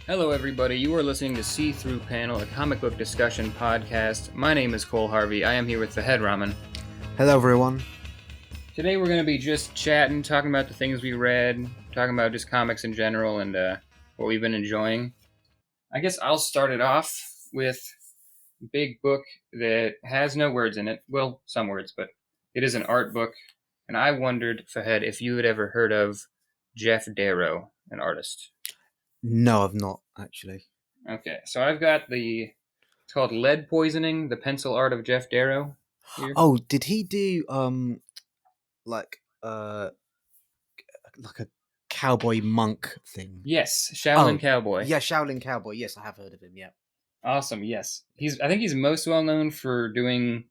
Hello, everybody. You are listening to SeeThroughPanel, a comic book discussion podcast. My name is Cole Harvey. I am here with the Head Ramen. Hello, everyone. Today, we're going to be just chatting, talking about the things we read, talking about just comics in general, and what we've been enjoying. I guess I'll start it off with a big book that has no words in it. Well, some words, but it is an art book. And I wondered, Fahed, if you had ever heard of Jeff Darrow, an artist. No, I've not, actually. Okay, so I've got it's called Lead Poisoning, the pencil art of Jeff Darrow here. Oh, did he do like a cowboy monk thing? Yes, Shaolin Cowboy. Yeah, Shaolin Cowboy. Yes, I have heard of him. Yeah. Awesome, yes. I think he's most well known for doing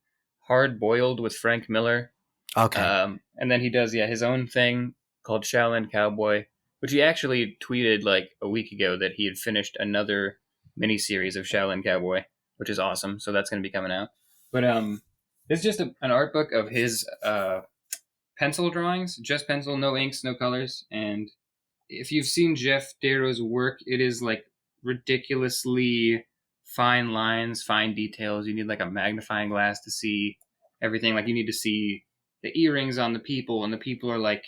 Hard Boiled with Frank Miller. Okay. And then he does his own thing called Shaolin Cowboy, which he actually tweeted like a week ago that he had finished another miniseries of Shaolin Cowboy, which is awesome. So that's going to be coming out. But it's just an art book of his pencil drawings, just pencil, no inks, no colors. And if you've seen Jeff Darrow's work, it is like ridiculously fine lines, fine details. You need like a magnifying glass to see everything. Like you need to see the earrings on the people, and the people are like,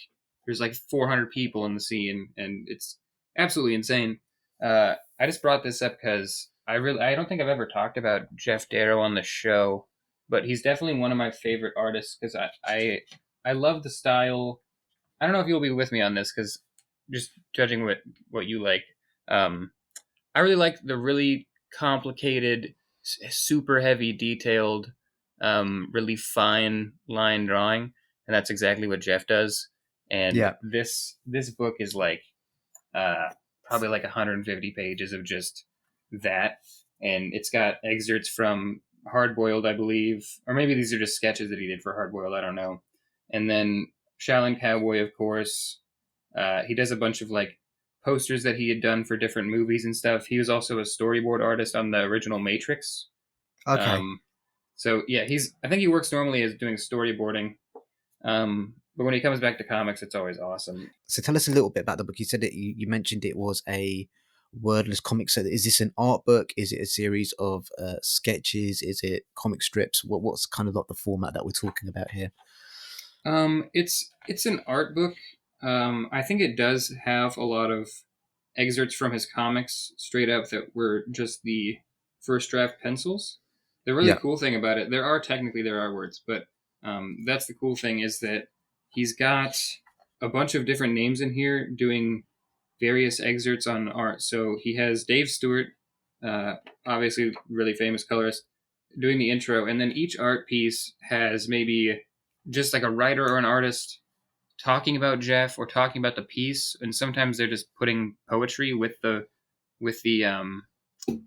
there's like 400 people in the scene, and it's absolutely insane. I just brought this up because I don't think I've ever talked about Jeff Darrow on the show, but he's definitely one of my favorite artists because I love the style. I don't know if you'll be with me on this because just judging what you like, I really like the really complicated, super heavy, detailed, really fine line drawing, and that's exactly what Jeff does. And this book is like probably like 150 pages of just that, and it's got excerpts from Hard Boiled, I believe, or maybe these are just sketches that he did for Hard Boiled. I don't know. And then Shaolin Cowboy, of course. He does a bunch of like posters that he had done for different movies and stuff. He was also a storyboard artist on the original Matrix. Okay. So yeah, I think he works normally as doing storyboarding. But when he comes back to comics, it's always awesome. So tell us a little bit about the book. You said that you mentioned it was a wordless comic. So is this an art book? Is it a series of sketches? Is it comic strips? What's kind of like the format that we're talking about here? It's an art book. I think it does have a lot of excerpts from his comics straight up that were just the first draft pencils. The really cool thing about it, there are words, but that's the cool thing is that he's got a bunch of different names in here doing various excerpts on art. So he has Dave Stewart, obviously really famous colorist, doing the intro, and then each art piece has maybe just like a writer or an artist talking about Jeff or talking about the piece, and sometimes they're just putting poetry with the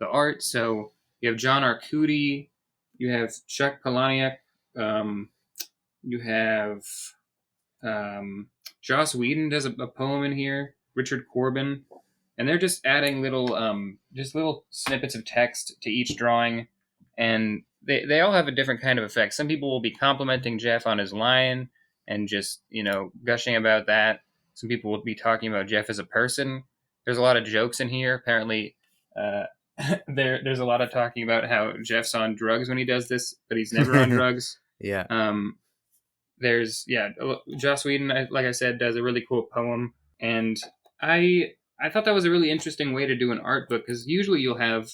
art. So you have John Arcudi, you have Chuck Palahniuk, you have Joss Whedon does a poem in here, Richard Corbin, and they're just adding little snippets of text to each drawing, and they all have a different kind of effect. Some people will be complimenting Jeff on his line and just, gushing about that. Some people will be talking about Jeff as a person. There's a lot of jokes in here. Apparently, there's a lot of talking about how Jeff's on drugs when he does this, but he's never on drugs. Yeah. There's Joss Whedon, like I said, does a really cool poem, and I thought that was a really interesting way to do an art book, because usually you'll have,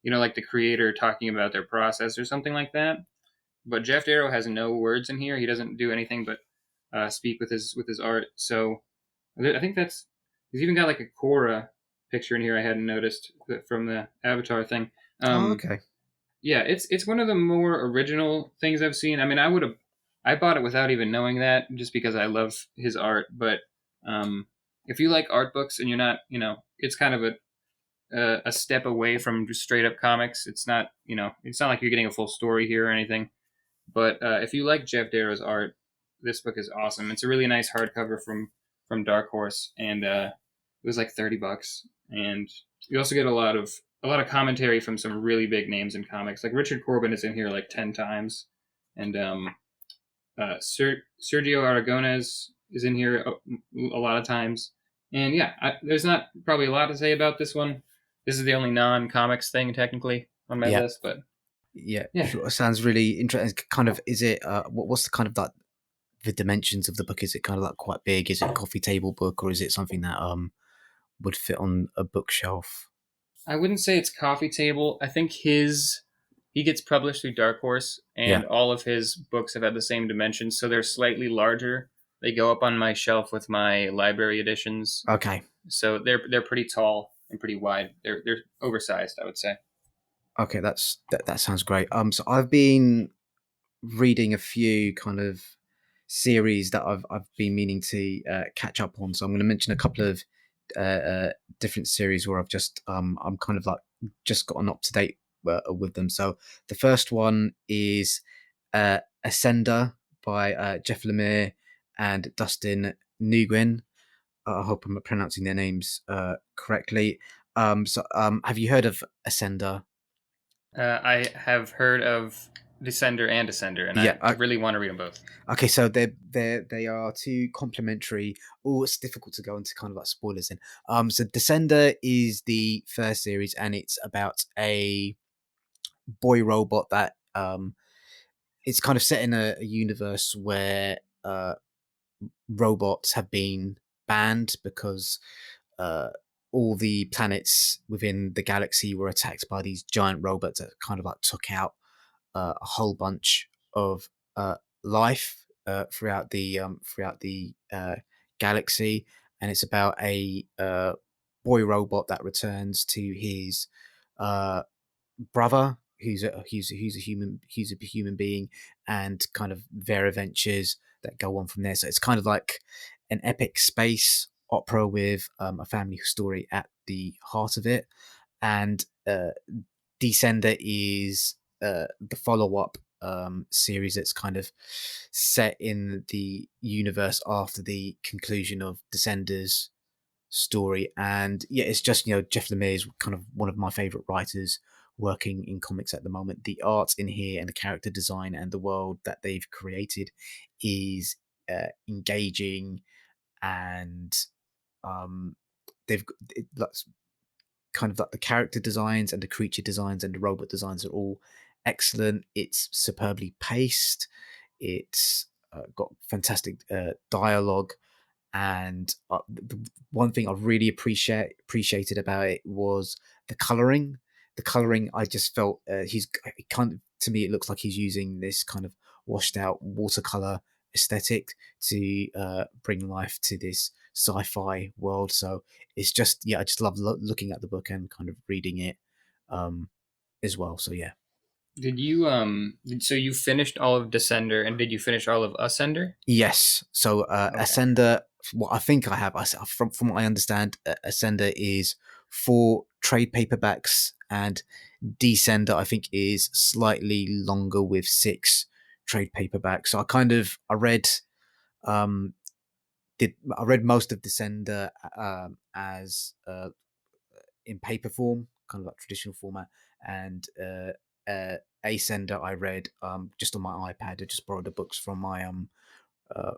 like the creator talking about their process or something like that. But Jeff Darrow has no words in here. He doesn't do anything but speak with his art. So I think he's even got like a Korra picture in here I hadn't noticed from the Avatar thing. Okay. Yeah, it's one of the more original things I've seen. I mean, I bought it without even knowing that, just because I love his art. But if you like art books and you're not, it's kind of a step away from just straight up comics. It's not, it's not like you're getting a full story here or anything. But if you like Jeff Darrow's art, this book is awesome. It's a really nice hardcover from Dark Horse, and it was like $30. And you also get a lot of commentary from some really big names in comics. Like Richard Corbin is in here like 10 times, and Sergio Aragonés is in here a lot of times. And yeah, there's not probably a lot to say about this one. This is the only non-comics thing technically on my Yeah. list, but Yeah, yeah. sure. Sounds really interesting. Kind of, is it? What's the kind of like the dimensions of the book? Is it kind of like quite big? Is it a coffee table book, or is it something that would fit on a bookshelf? I wouldn't say it's coffee table. I think he gets published through Dark Horse, Yeah. and all of his books have had the same dimensions, so they're slightly larger. They go up on my shelf with my library editions, Okay. so they're pretty tall and pretty wide. They're oversized, I would say. Okay. That sounds great. So I've been reading a few kind of series that I've been meaning to catch up on. So I'm going to mention a couple of different series where I've just I'm kind of like just gotten up to date with them. So the first one is Ascender by Jeff Lemire and Dustin Nguyen. I hope I'm pronouncing their names correctly. Have you heard of Ascender? I have heard of Descender and Descender, and Yeah. I really want to read them both. Okay, so they are two complementary. Oh, it's difficult to go into kind of like spoilers in. So Descender is the first series, and it's about a boy robot that it's kind of set in a universe where robots have been banned because uh, all the planets within the galaxy were attacked by these giant robots that kind of like took out a whole bunch of life throughout the galaxy, and it's about a boy robot that returns to his uh, brother, who's a human being, and kind of their adventures that go on from there. So it's kind of like an epic space opera with a family story at the heart of it, and Descender is the follow up series that's kind of set in the universe after the conclusion of Descender's story. And yeah, it's just, Jeff Lemire is kind of one of my favorite writers working in comics at the moment. The art in here and the character design and the world that they've created is engaging, and um, they've kind of like the character designs and the creature designs and the robot designs are all excellent. It's superbly paced. It's got fantastic dialogue, and the one thing I really appreciated about it was the coloring. The coloring, I just felt he's kind of, to me, it looks like he's using this kind of washed out watercolor aesthetic to bring life to this sci-fi world. So it's just, yeah, I just love looking at the book and kind of reading it um, as well. So yeah. Did you so you finished all of Descender, and did you finish all of Ascender? Yes. So Okay. Ascender, what I think I have, from what I understand, Ascender is 4 trade paperbacks, and Descender I think is slightly longer with 6 trade paperbacks. So I read um I read most of Descender as in paper form, kind of like traditional format, and Ascender I read just on my iPad. I just borrowed the books from my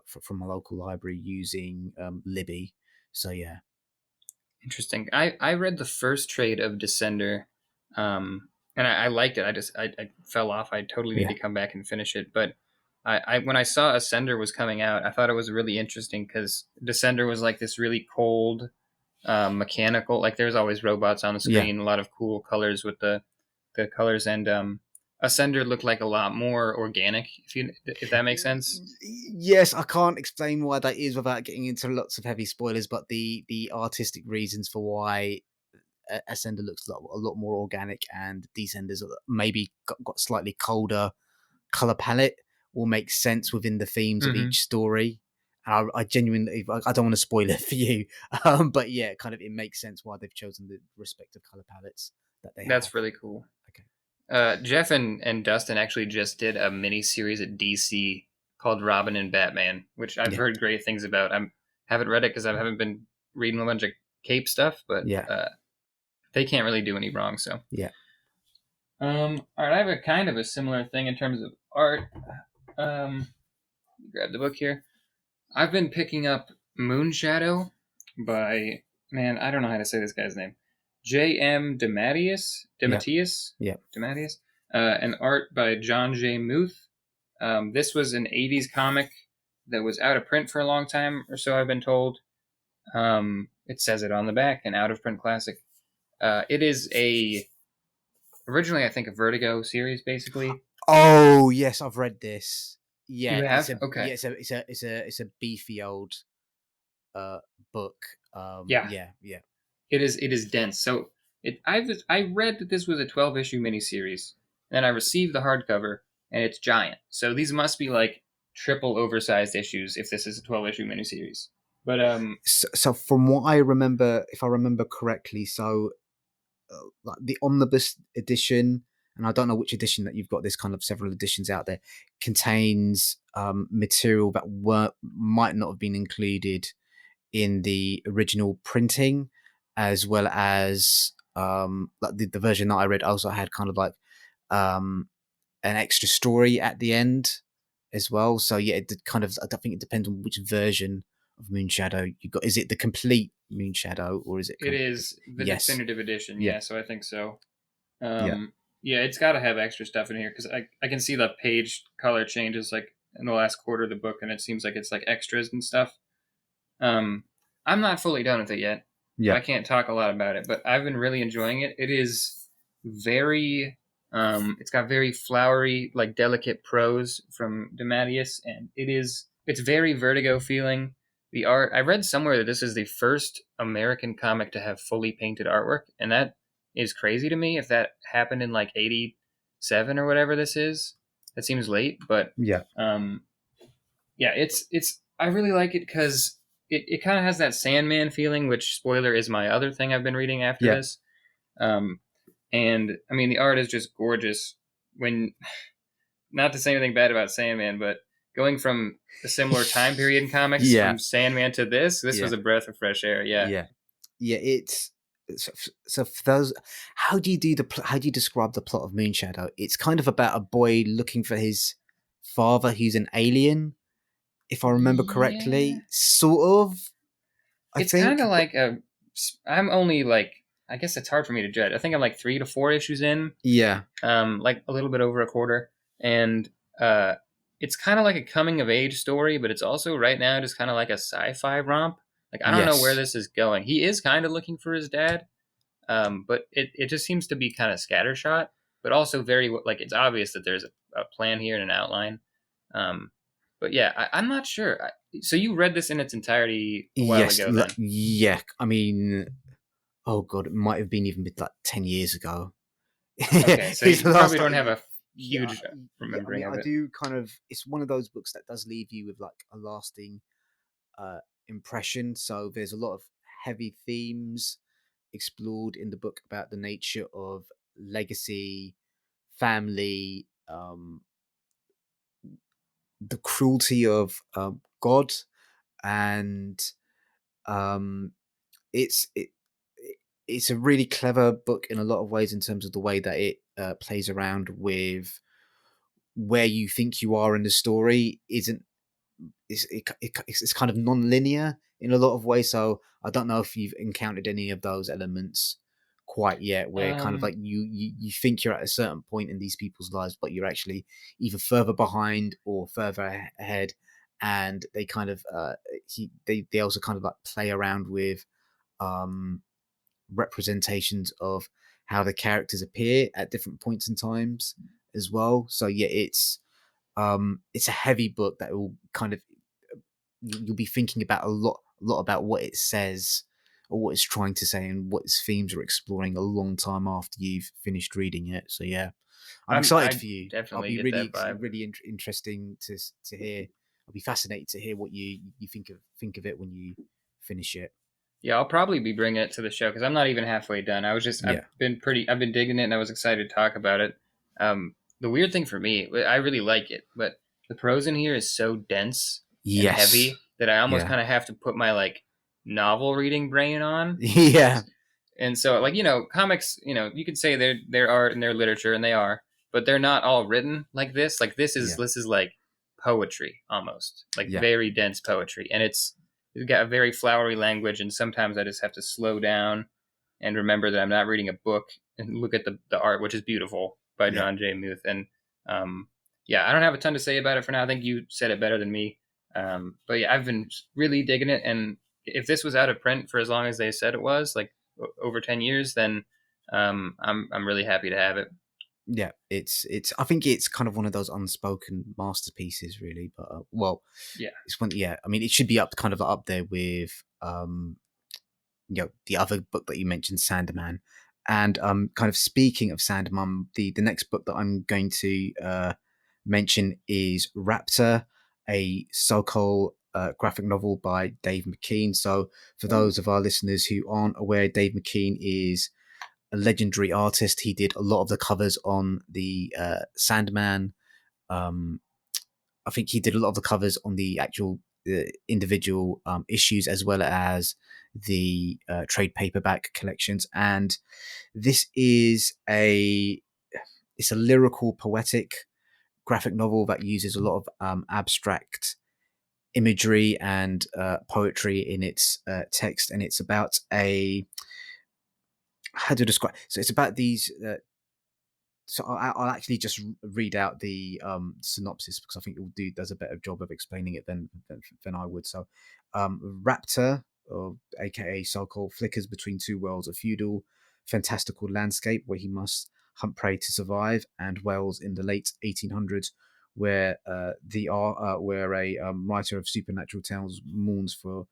from my local library using Libby. So yeah, Interesting. I read the first trade of Descender, and I liked it. I fell off. I totally need yeah, to come back and finish it. But I when I saw Ascender was coming out, I thought it was really interesting because Descender was like this really cold, mechanical. Like there's always robots on the yeah. screen, a lot of cool colors with the colors, and Ascender looked like a lot more organic. If that makes sense. Yes, I can't explain why that is without getting into lots of heavy spoilers, but the artistic reasons for why Ascender looks a lot more organic and Descenders maybe got slightly colder color palette will make sense within the themes of Hmm. each story. And I genuinely, I don't want to spoil it for you, but yeah, kind of it makes sense why they've chosen the respective color palettes that they have. That's really cool. Okay. Jeff and Dustin actually just did a mini series at DC called Robin and Batman, which I've Yeah. heard great things about. I haven't read it because I haven't been reading a bunch of Cape stuff, but Yeah. they can't really do any wrong. So, Yeah. all right, I have a kind of a similar thing in terms of art. Um, grab the book here. I've been picking up Moonshadow by, man, I don't know how to say this guy's name. J.M. DeMatteis, Yeah. DeMatteis, Yeah. DeMatteis, and art by John J. Muth. This was an '80s comic that was out of print for a long time, or so I've been told. It says it on the back, an out of print classic. It is originally, I think, a Vertigo series, basically. Oh yes, I've read this. You Yeah, have? Okay. it's a beefy old uh book. Yeah, Yeah. it is dense. So I read that this was a 12-issue miniseries, and I received the hardcover, and it's giant. So these must be like triple oversized issues if this is a 12-issue miniseries. But So from what I remember, if I remember correctly, so like the omnibus edition, and I don't know which edition that you've got. There's kind of several editions out there, contains material that might not have been included in the original printing, as well as like the version that I read also had kind of like um, an extra story at the end as well. So yeah, kind of, I think it depends on which version of Moonshadow you got. Is it the complete Moonshadow, or is it it kind of? is the Yes. definitive edition, Yeah. yeah. So I think so. Yeah. Yeah, it's got to have extra stuff in here because I can see the page color changes like in the last quarter of the book, and it seems like it's like extras and stuff. Um, I'm not fully done with it yet, so Yeah. I can't talk a lot about it. But I've been really enjoying it. It is very, it's got very flowery, like delicate prose from DeMatteis, and it's very Vertigo feeling. The art, I read somewhere that this is the first American comic to have fully painted artwork, and that is crazy to me. If that happened in like '87 or whatever this is, that seems late. But Yeah. um, yeah, it's I really like it because it kind of has that Sandman feeling, which spoiler is my other thing I've been reading after Yeah. this. Um, and I mean the art is just gorgeous. When not to say anything bad about Sandman, but going from a similar time period in comics Yeah. from Sandman to this was Yeah. a breath of fresh air. Yeah. Yeah. Yeah. So, so for those, how do you how do you describe the plot of Moonshadow? It's kind of about a boy looking for his father who's an alien, if I remember Yeah. correctly. Sort of, I It's kind think. of like I'm only like, I guess it's hard for me to judge. I think I'm like 3 to 4 issues in, Yeah. like a little bit over a quarter, and uh, it's kind of like a coming of age story, but it's also right now just kind of like a sci-fi romp. Like I don't know where Yes. this is going. He is kind of looking for his dad, but it just seems to be kind of scattershot, but also very like it's obvious that there's a plan here and an outline. Um, but yeah, I'm not sure. So you read this in its entirety a while Yes. ago, then? Yeah. I mean, oh god, it might have been even like 10 years ago. Okay, so It's the you probably last don't time. have a Yeah, huge yeah. I remembering mean, of I it. do kind of. It's one of those books that does leave you with like a lasting uh, impression. So there's a lot of heavy themes explored in the book about the nature of legacy, family, the cruelty of God, and um, it's it, it's a really clever book in a lot of ways in terms of the way that it plays around with where you think you are in the story isn't it's kind of non-linear in a lot of ways. So I don't know if you've encountered any of those elements quite yet, where kind of Um, like you think you're at a certain point in these people's lives, but you're actually either further behind or further ahead, and they kind of they also kind of like play around with um representations of how the characters appear at different points in times as well. So yeah, it's a heavy book that will kind of you'll be thinking about a lot about what it says or what it's trying to say and what its themes are exploring a long time after you've finished reading it. So yeah, I'm excited I for you. I'll definitely be get that vibe. really interesting to hear. I'll be fascinated to hear what you think of it when you finish it. Yeah, I'll probably be bringing it to the show because I'm not even halfway done. Yeah. I've been digging it, and I was excited to talk about it. The weird thing for me, I really like it, but the prose in here is so dense and Yes. heavy that I almost Yeah. kind of have to put my like novel reading brain on. Yeah. And so, like, comics, you could say they're art and they're literature, and they are, but they're not all written like this. Like Yeah. this is like poetry almost, like Yeah. very dense poetry, and it's got a very flowery language, and sometimes I just have to slow down and remember that I'm not reading a book and look at the art, which is beautiful by Yeah. John J. Muth. And yeah, I don't have a ton to say about it for now. I think you said it better than me. But yeah, I've been really digging it. And if this was out of print for as long as they said it was, like over 10 years, then I'm really happy to have it. Yeah, it's I think it's kind of one of those unspoken masterpieces, really. But well, Yeah. it's one. Yeah, I mean, it should be up kind of up there with the other book that you mentioned, Sandman. And kind of speaking of Sandman, the next book that I'm going to mention is Raptor, a Sokol graphic novel by Dave McKean. So for Oh. those of our listeners who aren't aware, Dave McKean is a legendary artist. He did a lot of the covers on the Sandman. Um, I think he did a lot of the covers on the actual individual issues, as well as the trade paperback collections. And this is it's a lyrical, poetic graphic novel that uses a lot of abstract imagery and poetry in its text, and it's about a how to describe. So it's about these so I'll actually just read out the synopsis because I think it will does a better job of explaining it than I would. So, Raptor, or aka Sokol, flickers between two worlds: a feudal, fantastical landscape where he must hunt prey to survive, and Wales in the late 1800s, where where a writer of supernatural tales mourns for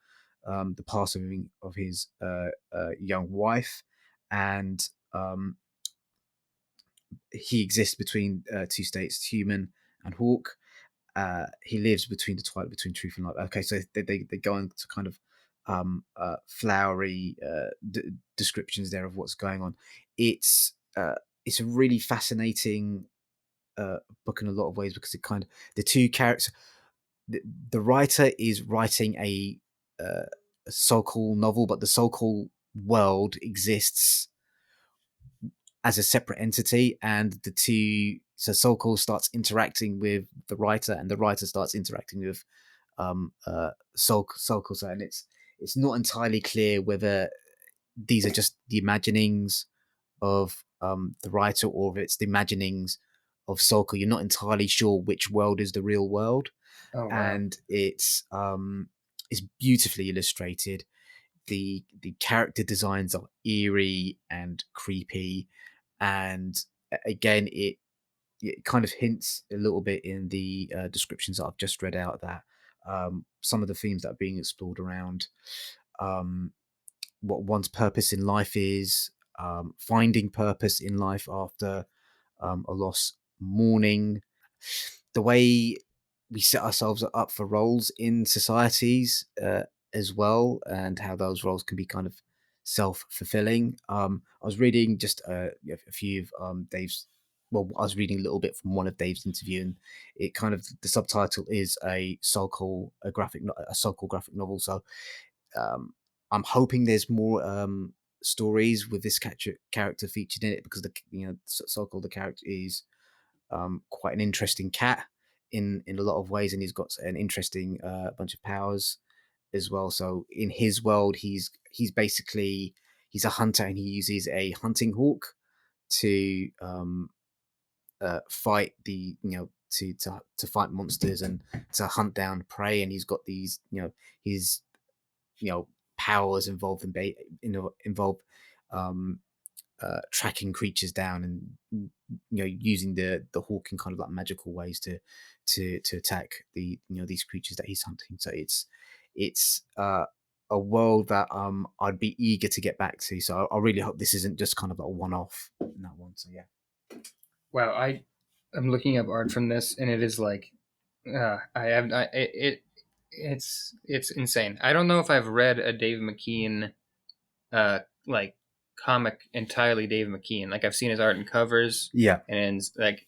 the passing of his young wife, and he exists between two states, human and hawk. He lives between the twilight between truth and light. Okay, so they go into kind of flowery descriptions there of what's going on. It's uh, it's a really fascinating book in a lot of ways because it kind of the two characters. The writer is writing a so-called novel, but the so-called world exists as a separate entity, and the two so Sokol starts interacting with the writer, and the writer starts interacting with Sokol. So, and it's not entirely clear whether these are just the imaginings of the writer or if it's the imaginings of Sokol. You're not entirely sure which world is the real world, Oh wow. and it's beautifully illustrated. The character designs are eerie and creepy, and again it kind of hints a little bit in the descriptions that I've just read out that some of the themes that are being explored around um, what one's purpose in life is, finding purpose in life after a loss, mourning, the way we set ourselves up for roles in societies as well, and how those roles can be kind of self-fulfilling. I was reading just a few of Dave's. Well, I was reading a little bit from one of Dave's interview, and it kind of the subtitle is a so-called graphic novel. So um, I'm hoping there's more stories with this character featured in it because so-called the character is quite an interesting cat in a lot of ways, and he's got an interesting bunch of powers as well. So in his world, he's basically he's a hunter, and he uses a hunting hawk to fight to fight monsters and to hunt down prey, and he's got these his powers involved involve um, tracking creatures down and using the hawk in kind of like magical ways to attack these creatures that he's hunting. So it's a world that I'd be eager to get back to. So I really hope this isn't just kind of like a one-off in that one. So yeah. Wow. I'm looking up art from this, and it is like I have it's insane. I don't know if I've read a Dave McKean like comic entirely Dave McKean. Like I've seen his art and covers Yeah. and like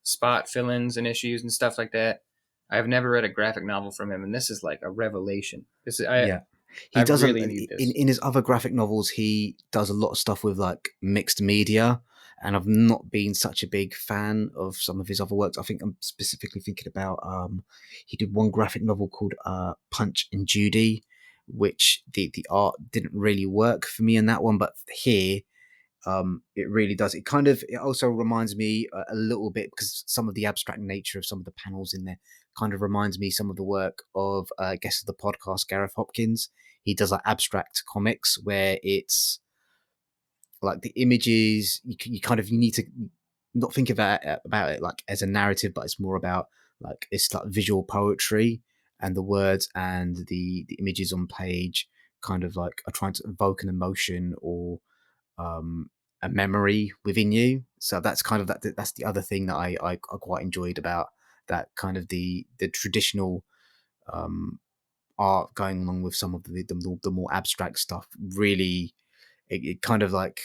spot fill-ins and issues and stuff like that. I've never read a graphic novel from him, and this is like a revelation. This is Yeah. I He does really need this. in his other graphic novels. He does a lot of stuff with like mixed media, and I've not been such a big fan of some of his other works. I think I'm specifically thinking about he did one graphic novel called Punch and Judy, which the art didn't really work for me in that one. But here, it really does. It also reminds me a little bit, because some of the abstract nature of some of the panels in there kind of reminds me some of the work of guest of the podcast, Gareth Hopkins. He does like abstract comics where it's like the images you need to not think about it like as a narrative, but it's more about like it's like visual poetry, and the words and the images on page kind of like are trying to evoke an emotion or um, a memory within you. So that's kind of that's the other thing that I quite enjoyed about that kind of the traditional um, art going along with some of the more abstract stuff. Really, it kind of like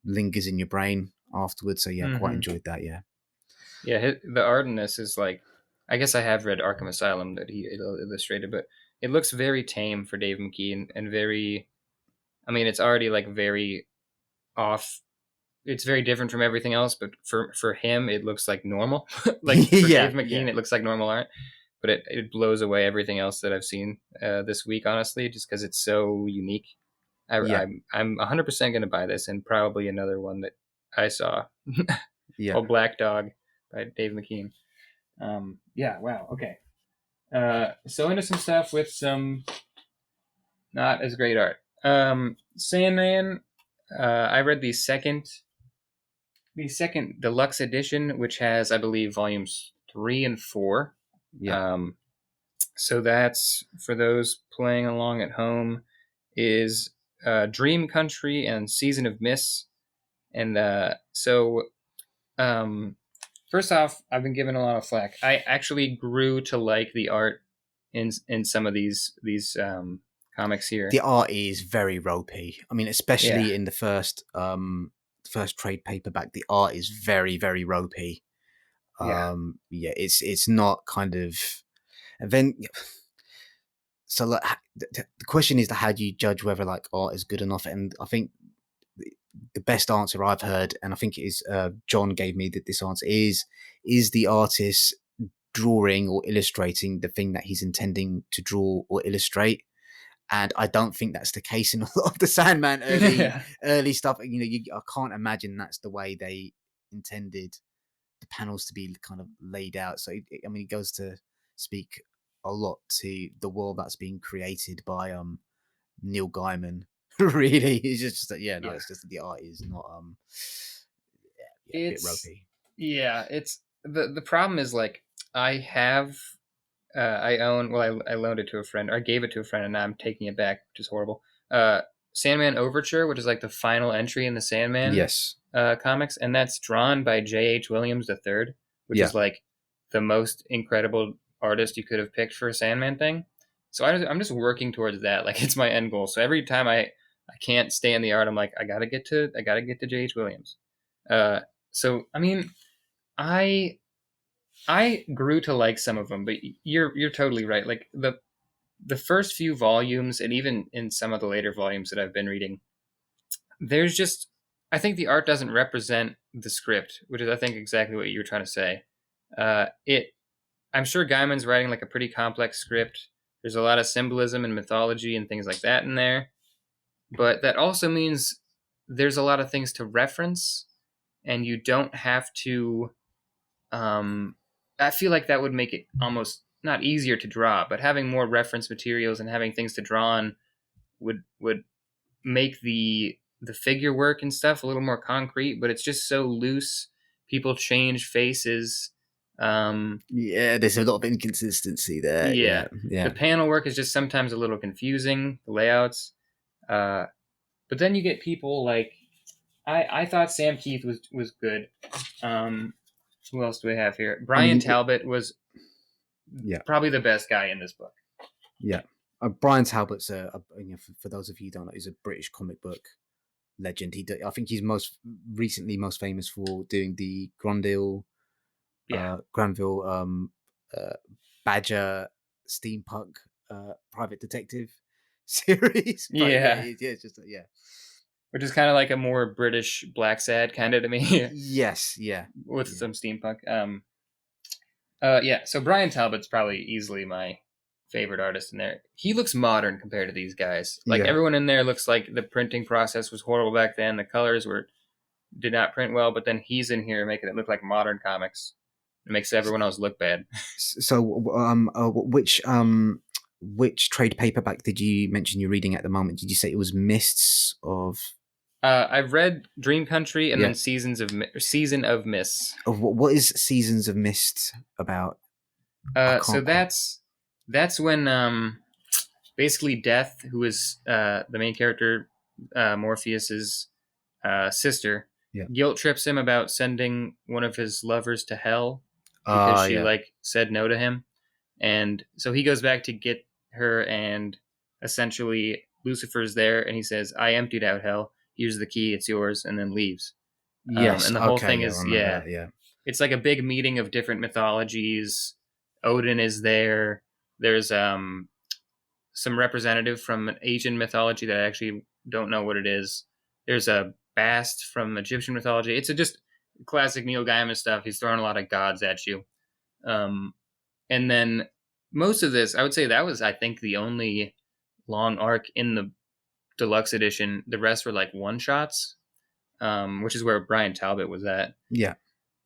lingers in your brain afterwards. So yeah, quite Mm-hmm. enjoyed that. Yeah, Yeah, the art in this is like, I guess I have read Arkham Asylum that he illustrated, but it looks very tame for Dave McKean and very. I mean, it's already like very off. It's very different from everything else, but for him, it looks like normal. Like for Dave yeah, McKean, yeah, it looks like normal art, but it blows away everything else that I've seen this week. Honestly, just because it's so unique. yeah, I'm 100% going to buy this, and probably another one that I saw yeah. called Black Dog by Dave McKean. Yeah, wow, okay. So into some stuff with some not as great art. Sandman. I read the second deluxe edition, which has, I believe, volumes 3 and 4. Yeah. Um, so that's for those playing along at home. Is Dream Country and Season of Mists, and um, first off, I've been given a lot of flack. I actually grew to like the art in some of these comics The here. art is very ropey. I mean, Yeah, especially in the first trade paperback, the art is very, very ropey. yeah. Yeah, it's not kind of. And then, so like, the question is, how do you judge whether like art is good enough? And I think the best answer I've heard, and I think it is John gave me this answer, is the artist drawing or illustrating the thing that he's intending to draw or illustrate. And I don't think that's the case in a lot of the Sandman Yeah. early stuff. I can't imagine that's the way they intended the panels to be kind of laid out. So I mean, it goes to speak a lot to the world that's being created by Neil Gaiman. Really, it's just that, yeah, no, Yeah. it's just that the art is not yeah, a bit It's ropey. yeah, it's the problem is like I have I own, well, I loaned it to a friend, or I gave it to a friend, and now I'm taking it back, which is horrible. Sandman Overture, which is like the final entry in the Sandman Yes, comics, and that's drawn by J.H. Williams III, which yeah, is like the most incredible artist you could have picked for a Sandman thing. So I'm just working towards that. Like it's my end goal. So every time I can't stay in the art, I'm like I gotta get to J.H. Williams. Uh, so I mean I I grew to like some of them, but you're totally right. Like the first few volumes, and even in some of the later volumes that I've been reading, there's just I think the art doesn't represent the script, which is I think exactly what you were trying to say. It I'm sure Gaiman's writing like a pretty complex script. There's a lot of symbolism and mythology and things like that in there, but that also means there's a lot of things to reference, and you don't have to um, I feel like that would make it almost not easier to draw, but having more reference materials and having things to draw on would make the figure work and stuff a little more concrete. But it's just so loose. People change faces. yeah. There's a lot of inconsistency there. Yeah, Yeah, the yeah. panel work is just sometimes a little confusing. The layouts, uh, but then you get people like I thought Sam Keith was good. Um, who else do we have here? I Brian mean, Talbot was yeah, probably the best guy in this book. yeah. Brian Talbot's for those of you who don't know, he's a British comic book legend. I think he's most famous for doing the Yeah, Granville uh, Badger steampunk private detective series. But yeah, yeah, yeah, it's just yeah, which is kind of like a more British Black Sad kind of to me, yes, yeah, with yeah, some steampunk. Yeah. So Brian Talbot's probably easily my favorite artist in there. He looks modern compared to these guys. Like Yeah. everyone in there looks like the printing process was horrible back then. The colors were did not print well, but then he's in here making it look like modern comics. It makes everyone else look bad. So, which trade paperback did you mention you're reading at the moment? Did you say it was Mists of? I've read Dream Country and Yeah. then Season of Mists. What is Seasons of Mist about? I So can't quite. that's when basically Death, who is the main character, Morpheus's sister, Yeah. guilt trips him about sending one of his lovers to hell because she Yeah. like said no to him, and so he goes back to get her, and essentially Lucifer's there, and he says, "I emptied out hell. Here's the key. It's yours," and then leaves. Yes. And the whole Okay. thing Yeah. I is, remember yeah, that. Yeah. it's like a big meeting of different mythologies. Odin is there. There's some representative from an Asian mythology that I actually don't know what it is. There's a Bast from Egyptian mythology. It's just classic Neil Gaiman stuff. He's throwing a lot of gods at you. Um, and then most of this, I would say that was, I think, the only long arc in the deluxe edition. The rest were like one shots, which is where Brian Talbot was at. Yeah.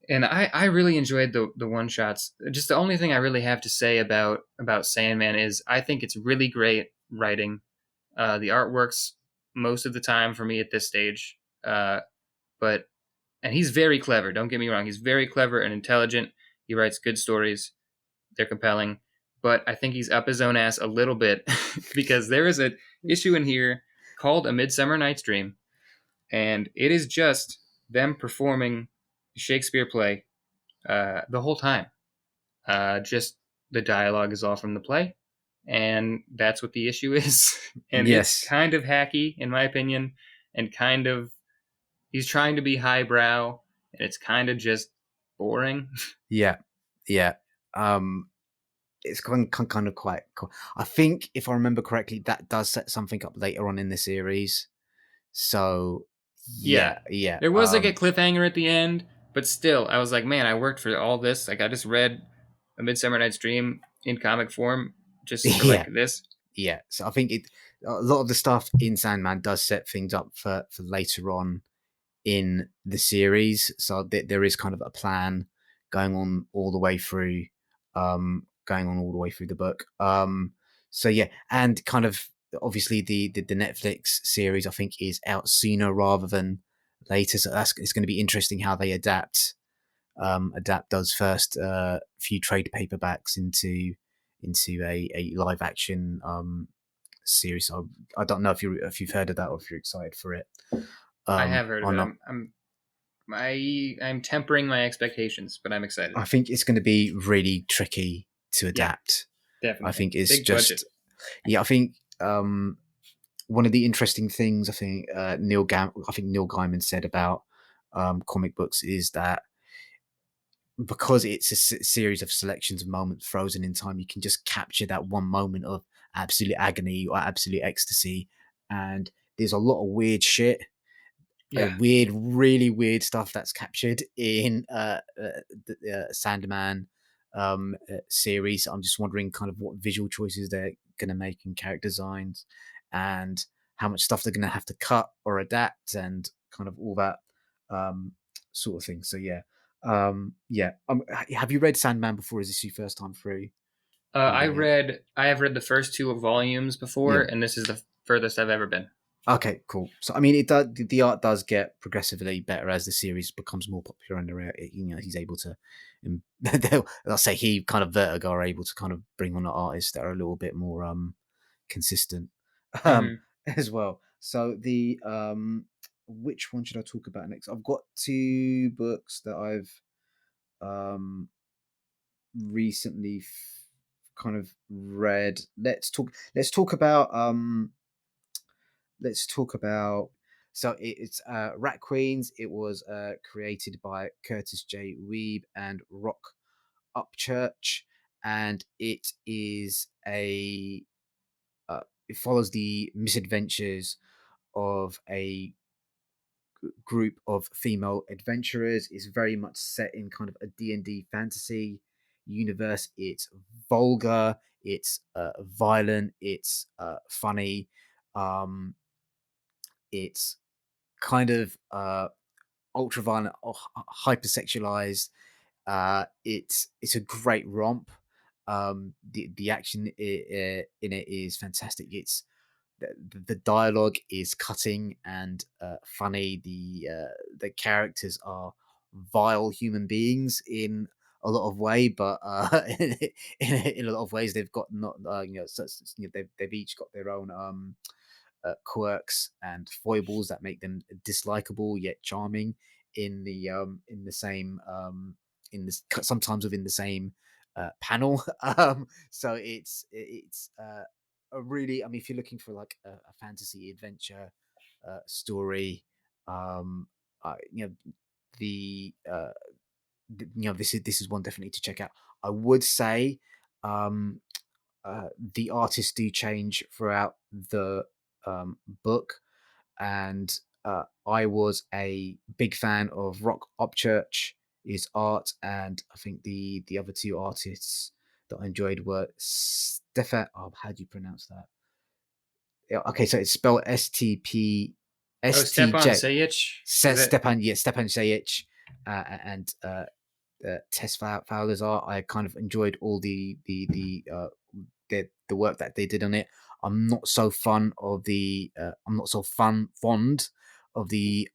And I really enjoyed the one shots. Just the only thing I really have to say about Sandman is I think it's really great writing. The art works most of the time for me at this stage, but and he's very clever. Don't get me wrong; he's very clever and intelligent. He writes good stories. They're compelling, but I think he's up his own ass a little bit because there is an issue in here called A Midsummer Night's Dream, and it is just them performing Shakespeare play the whole time. Just the dialogue is all from the play, and that's what the issue is. And it's Yes. kind of hacky, in my opinion, and kind of he's trying to be highbrow, and it's kind of just boring. Yeah. Yeah. Um. It's kind of quite cool. I think if I remember correctly, that does set something up later on in the series. So Yeah, yeah. Yeah. there was like a cliffhanger at the end, but still, I was like, man, I worked for all this. Like, I just read A Midsummer Night's Dream in comic form just for like Yeah. this. Yeah. So I think a lot of the stuff in Sandman does set things up for later on in the series. So there is kind of a plan going on all the way through, the book. So yeah, and kind of obviously the Netflix series I think is out sooner rather than later. So it's going to be interesting how they adapt those first few trade paperbacks into a live action series. I don't know if you've heard of that or if you're excited for it. I have heard of Or it. not. I'm tempering my expectations, but I'm excited. I think it's going to be really tricky to Yeah, adapt. I definitely. think it's Big budget. just, yeah. I think one of the interesting things I think Neil Gaiman said about comic books is that because it's a series of selections of moments frozen in time, you can just capture that one moment of absolute agony or absolute ecstasy. And there's a lot of weird shit, Yeah. really weird stuff that's captured in the Sandman series. I'm just wondering kind of what visual choices they're going to make in character designs and how much stuff they're going to have to cut or adapt and kind of all that um, sort of thing. So yeah. Yeah. Have you read Sandman before? Is this your first time through reading it? I have read the first two volumes before, Yeah. and this is the furthest I've ever been. Okay, cool. So I mean, it does. The art does get progressively better as the series becomes more popular, and he's able to. I'll say he kind of Vertigo are able to kind of bring on artists that are a little bit more consistent, um, Hmm. as well. So the which one should I talk about next? I've got two books that I've um recently kind of read. Let's talk about let's talk about so it's Rat Queens. It was created by Curtis J. Weeb and Rock Upchurch, and it is it follows the misadventures of a group of female adventurers. Is very much set in kind of a D&D fantasy universe. It's vulgar, It's violent. It's funny. Um, it's kind of ultra violent or hypersexualized. It's a great romp. The action in it is fantastic. It's the dialogue is cutting and funny. The characters are vile human beings in a lot of way, but in a lot of ways they've got not they've each got their own quirks and foibles that make them dislikable yet charming in the same in this sometimes within the same panel. So it's a really, I mean, if you're looking for like a fantasy adventure story, um, you know this is one definitely to check out. I would say the artists do change throughout the book, and I was a big fan of Rock Upchurch, his art, and I think the other two artists that I enjoyed were Stefan. Oh, how do you pronounce that? Yeah, okay, so it's spelled Oh, Stepan Sajic, is that? Stepan Sajic, and Tess Fowler's art. I kind of enjoyed all the work that they did on it. I'm not so fond of the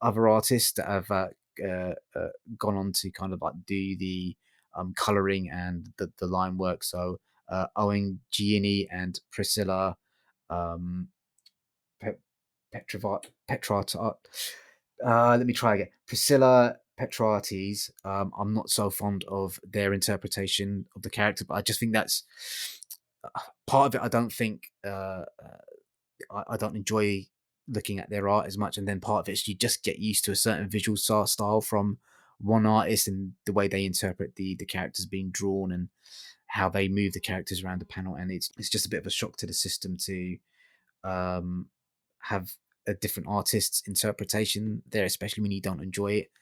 other artists that have gone on to kind of like do the coloring and the line work. So Owen Gianni and Priscilla um, Petrata. Let me try again. Priscilla Petrates. I'm not so fond of their interpretation of the character, but I just think that's part of it. I don't think I don't enjoy looking at their art as much, and then part of it is you just get used to a certain visual style from one artist and the way they interpret the characters being drawn and how they move the characters around the panel, and it's just a bit of a shock to the system to um, have a different artist's interpretation there, especially when you don't enjoy it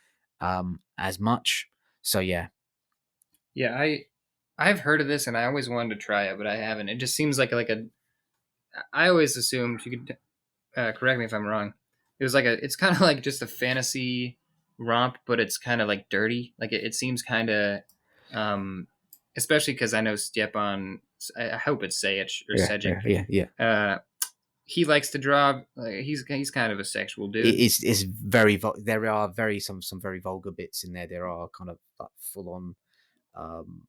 as much. So yeah, Yeah, I've heard of this and I always wanted to try it, but I haven't. It just seems like a. I always assumed you could correct me if I'm wrong. It was like a. It's kind of like just a fantasy romp, but it's kind of like dirty. Like it seems kind of, um, especially because I know Stepan. I hope it's Sajic or Sejic. yeah. Uh, he likes to draw. He's kind of a sexual dude. It's very there are very some very vulgar bits in there. There are kind of like full on um,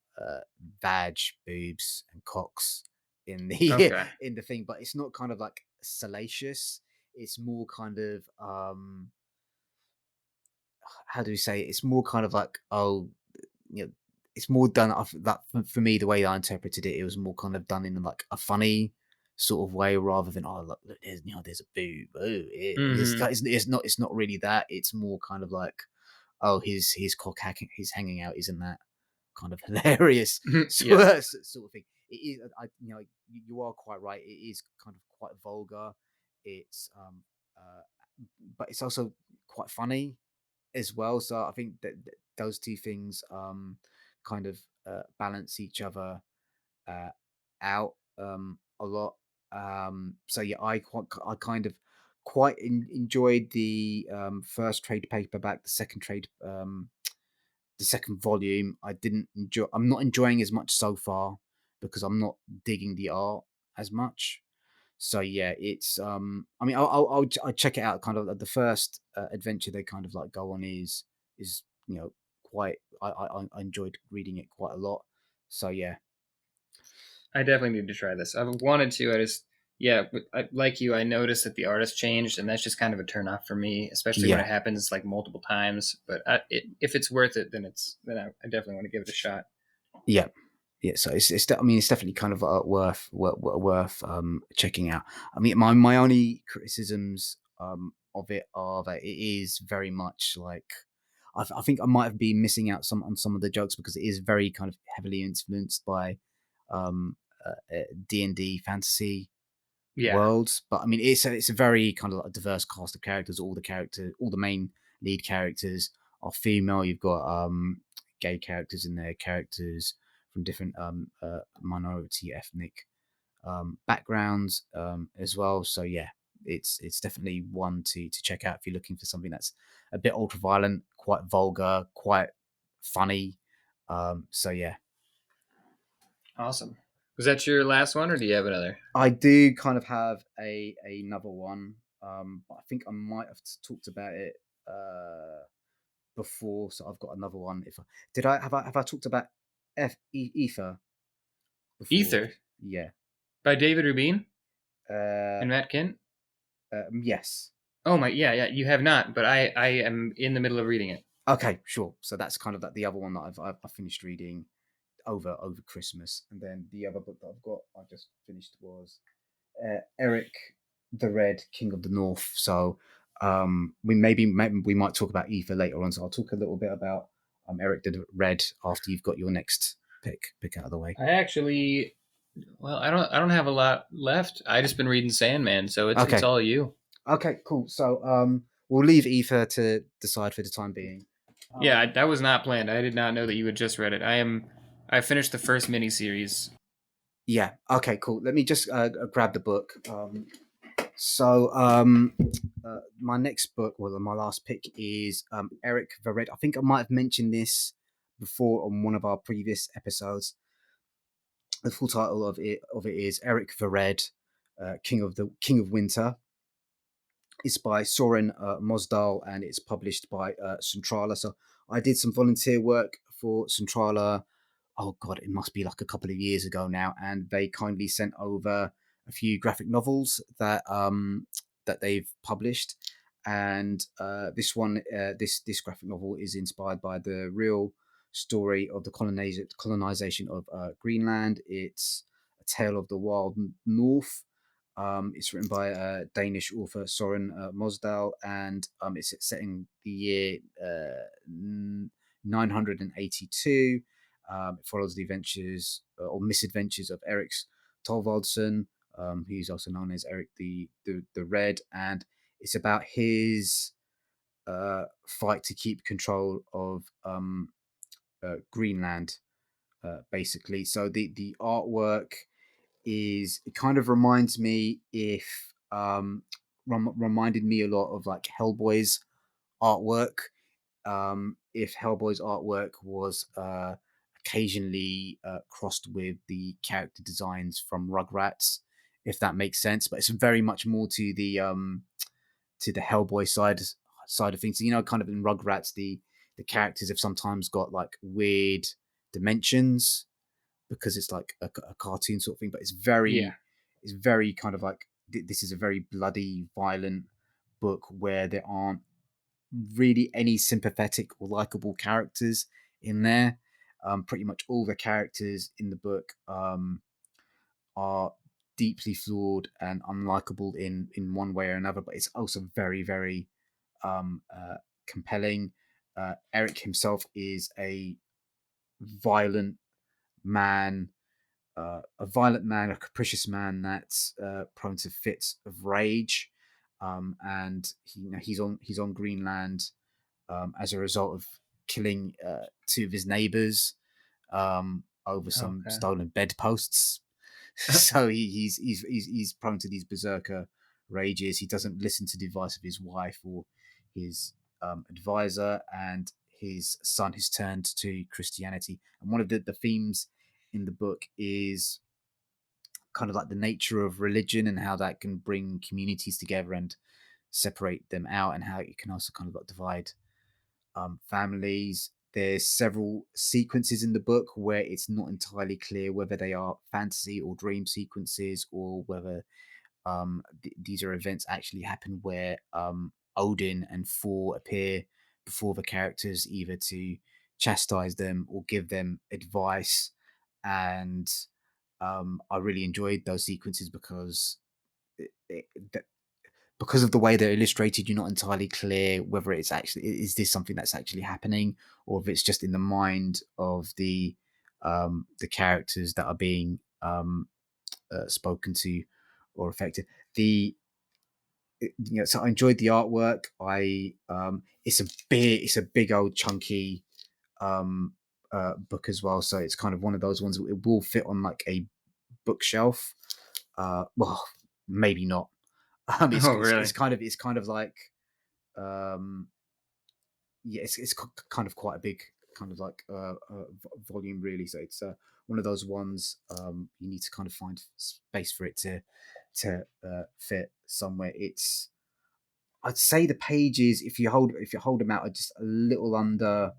vag, boobs, and cocks in the Okay. in the thing, but it's not kind of like salacious. It's more kind of how do we say it? It's more kind of like, oh, it's more done that for me. The way I interpreted it, it was more kind of done in like a funny sort of way rather than, oh, look, there's a boob. Oh, Mm-hmm. it's not really that. It's more kind of like, oh, his cock hacking, he's hanging out. Isn't that kind of hilarious Yeah. sort of thing? It is. You are quite right. It is kind of quite vulgar. It's uh, but it's also quite funny as well. So I think that those two things kind of balance each other uh, out a lot. So yeah, I kind of quite enjoyed the first trade paperback, the second volume. I didn't enjoy. I'm not enjoying as much so far because I'm not digging the art as much. So yeah, it's I mean, I'll check it out. Kind of the first adventure they kind of like go on is quite. I enjoyed reading it quite a lot. So yeah, I definitely need to try this. I've wanted to. I just, yeah, but like you, I noticed that the artist changed, and that's just kind of a turn off for me, especially when it yeah, happens like multiple times. But if it's worth it, then I definitely want to give it a shot. yeah, yeah. So I mean, it's definitely kind of worth checking out. I mean, my only criticisms of it are that it is very much like. I think I might have been missing out on some of the jokes because it is very kind of heavily influenced by um, D&D fantasy Yeah, worlds. But I mean, it's a very kind of like diverse cast of characters. All the main lead characters are female. You've got gay characters in there, characters from different minority ethnic backgrounds as well. So yeah, it's definitely one to check out if you're looking for something that's a bit ultra violent, quite vulgar, quite funny. So yeah, Awesome. Was that your last one, or do you have another? I do kind of have another one. But I think I might have talked about it before, so I've got another one. If I did, I talked about Ether before? Ether Yeah. by David Rubin Uh, and Matt Kint. yes. Oh my, yeah, yeah. You have not, but I am in the middle of reading it. Okay, sure. So that's kind of like the other one that I've finished reading over Christmas, and then the other book that I just finished was Eric the Red, King of the North. So maybe we might talk about Ether later on. So I'll talk a little bit about Eric the Red after you've got your next pick out of the way. I actually, well, I don't have a lot left. I just been reading Sandman, so it's Okay. all you. Okay. Cool. So we'll leave Ether to decide for the time being. Yeah, Um, that was not planned. I did not know that you had just read it. I finished the first miniseries. yeah. Okay. Cool. Let me just grab the book. So my next book, well, my last pick is Eric the Red. I think I might have mentioned this before on one of our previous episodes. The full title of it is Eric the Red, King of Winter. It's by Soren Mosdal and it's published by Centrala. So I did some volunteer work for Centrala. Oh god, it must be like a couple of years ago now, and they kindly sent over a few graphic novels that they've published. And this graphic novel is inspired by the real story of the colonization of Greenland. It's a tale of the wild North. It's written by Danish author Soren Mosdal, and it's set in the year 982. It follows the adventures or misadventures of Eric Torvaldsson, who's also known as Eric the Red, and it's about his fight to keep control of Greenland, basically. So the artwork is it kind of reminds me if reminded me a lot of like Hellboy's artwork. If Hellboy's artwork was occasionally crossed with the character designs from Rugrats, if that makes sense. But it's very much more to the Hellboy side of things. So, you know, kind of in Rugrats, the characters have sometimes got like weird dimensions because it's like a cartoon sort of thing. But Yeah, it's very kind of like this is a very bloody, violent book where there aren't really any sympathetic or likable characters in there. Pretty much all the characters in the book are deeply flawed and unlikable in one way or another, but it's also very, very um, uh, compelling. Eric himself is violent man, a violent man, a capricious man that's prone to fits of rage, and he's on Greenland as a result of killing two of his neighbors over some okay. stolen bedposts. So he's prone to these berserker rages. He doesn't listen to the advice of his wife or his advisor, and his son has turned to Christianity. And one of the themes in the book is kind of like the nature of religion and how that can bring communities together and separate them out, and how it can also kind of like divide families. There's several sequences in the book where it's not entirely clear whether they are fantasy or dream sequences, or whether these are events actually happen where Odin and Thor appear before the characters, either to chastise them or give them advice. And I really enjoyed those sequences because it, because of the way they're illustrated, you're not entirely clear whether it's actually is this something that's actually happening, or if it's just in the mind of the characters that are being spoken to or affected. So I enjoyed the artwork. It's a big old chunky book as well. So it's kind of one of those ones that it will fit on like a bookshelf. Well, maybe not. Oh, really? It's kind of like um, yeah, it's kind of quite a big kind of like volume really. So it's one of those ones you need to kind of find space for it to fit somewhere. It's I'd say the pages if you hold them out are just a little under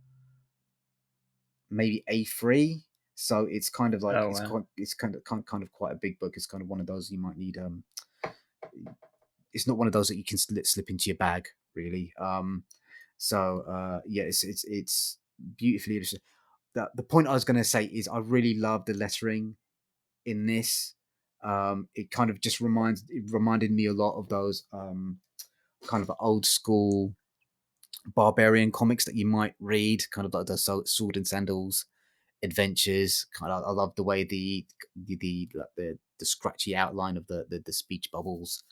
maybe A3. So it's kind of like Oh, wow. it's kind of quite a big book. It's kind of one of those you might need. It's not one of those that you can slip into your bag really. Yeah, it's beautifully illustrated. The point I was going to say is I really love the lettering in this. It kind of just reminded me a lot of those kind of old school barbarian comics that you might read, kind of like the sword and sandals adventures. Kind of, I love the way the scratchy outline of the speech bubbles,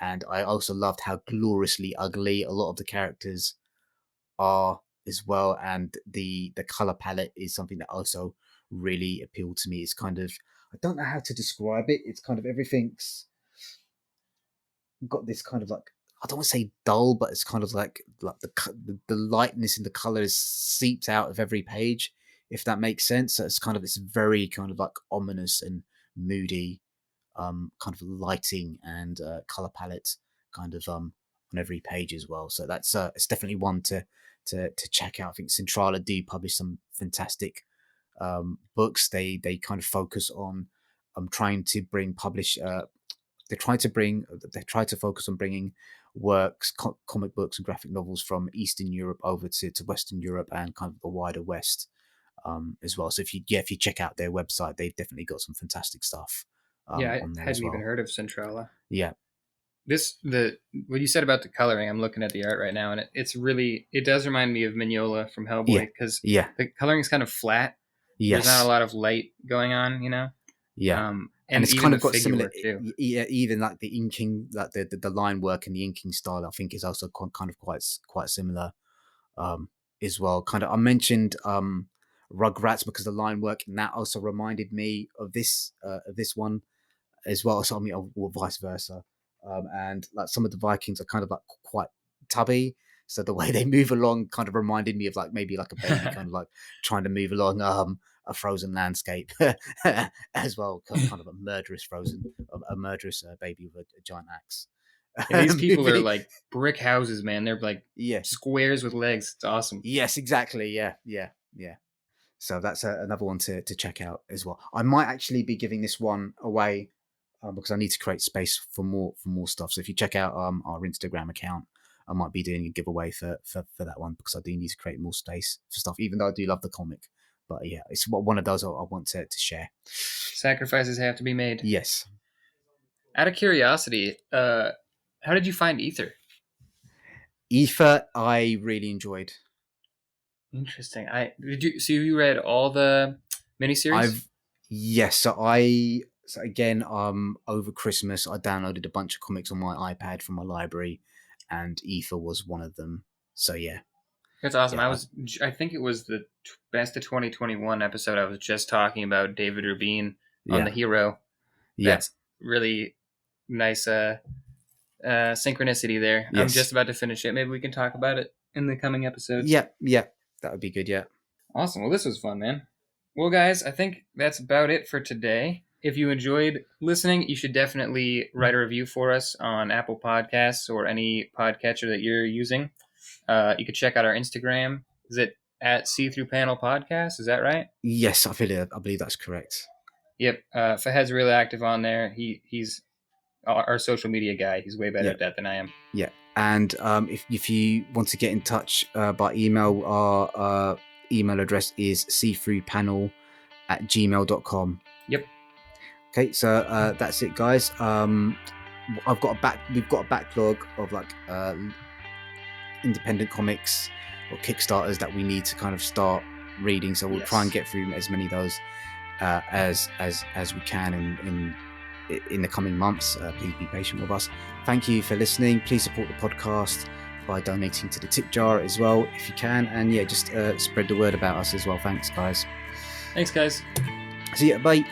and I also loved how gloriously ugly a lot of the characters are as well, and the color palette is something that also really appealed to me. It's kind of I don't know how to describe it. It's kind of everything's got this kind of like I don't want to say dull, but it's kind of like the lightness in the colors seeps out of every page, if that makes sense. So it's very kind of like ominous and moody, kind of lighting and color palette kind of on every page as well. So that's it's definitely one to check out. I think Centrala do publish some fantastic books. They kind of focus on trying to publish they try to focus on bringing works, comic books and graphic novels from Eastern Europe over to Western Europe and kind of the wider West as well. So if you check out their website, they've definitely got some fantastic stuff Yeah, I on there as hadn't even well. heard of Centrala. Yeah, What you said about the coloring, I'm looking at the art right now, and it does remind me of Mignola from yeah, Hellboy because yeah, the coloring is kind of flat. There's not a yes, lot of light going on, yeah. And and it's even kind the of got figure similar, work too. yeah. Even like the inking, like the line work and the inking style, I think is also kind of quite similar um, as well. Kind of, I mentioned Rugrats because the line work and that also reminded me of this one as well. So I mean, or vice versa. And like some of the Vikings are kind of like quite tubby. So the way they move along kind of reminded me of like maybe like a baby kind of like trying to move along a frozen landscape as well, kind of a murderous a murderous baby with a giant axe. Yeah, these people are Moving. like brick houses, man. They're like Yeah. squares with legs. It's awesome. Yes, exactly. Yeah. So that's another one to check out as well. I might actually be giving this one away because I need to create space for more stuff. So if you check out our Instagram account, I might be doing a giveaway for that one because I do need to create more space for stuff. Even though I do love the comic, but yeah, it's one of those I want to share. Sacrifices have to be made. Yes, Out of curiosity, how did you find Ether? Aoife, I really enjoyed. Interesting. So you read all the miniseries? I've yes, so again over Christmas I downloaded a bunch of comics on my iPad from my library, and Aoife was one of them. So yeah, That's awesome. yeah, I think it was the best of 2021 episode. I was just talking about David Rubin on yeah, the hero. yeah, That's really nice synchronicity there. I'm yes, just about to finish it. Maybe we can talk about it in the coming episodes. yeah, that would be good. Yeah, Awesome. Well, this was fun, man. Well, guys, I think that's about it for today. If you enjoyed listening, you should definitely write a review for us on Apple Podcasts or any podcatcher that you're using. You could check out our Instagram. Is it at SeeThroughPanel Podcast? Is that right? yes, I believe that's correct. Yep. Fahed's really active on there. He's our social media guy. He's way better Yeah, at that than I am. yeah, and if you want to get in touch by email, our email address is seethroughpanel@gmail.com. Yep. Okay, so that's it, guys. We've got a backlog of like independent comics or Kickstarters that we need to kind of start reading. So we'll try and get through as many of those as we can in the coming months. Please be patient with us. Thank you for listening. Please support the podcast by donating to the tip jar as well if you can, and yeah, just spread the word about us as well. Thanks, guys. Thanks, guys. See ya. Bye.